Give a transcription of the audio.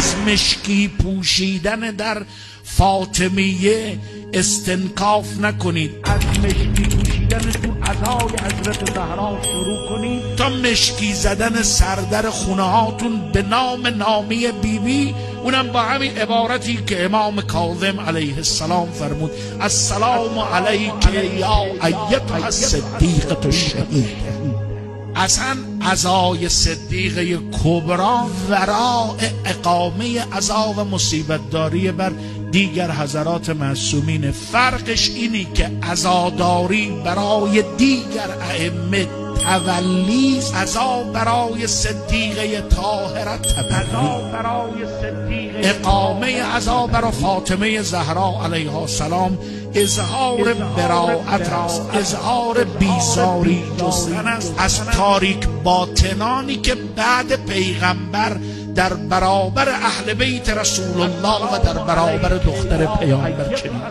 از مشکی پوشیدن در فاطمیه استنکاف نکنید، از مشکی پوشیدن تو عزای حضرت زهرا شروع کنید تا مشکی زدن سردر خونه هاتون به نامی بیبی، اونم با همین عبارتی که امام کاظم علیه السلام فرمود: السلام علیک یا ایتها الصدیقة الشهیده. اصلا عزای صدیقه کبرا وراء اقامه عزا و مصیبت داری بر دیگر حضرات معصومین. فرقش اینی که عزاداری برای دیگر ائمه تولیست، عزا برای صدیقه طاهره اقامه عزا برای فاطمه زهرا علیها السلام اظهار براءت است، اظهار بیزاری جستن است از تاریک باطنانی که بعد پیغمبر در برابر اهل بیت رسول الله و در برابر دختر پیامبر چنین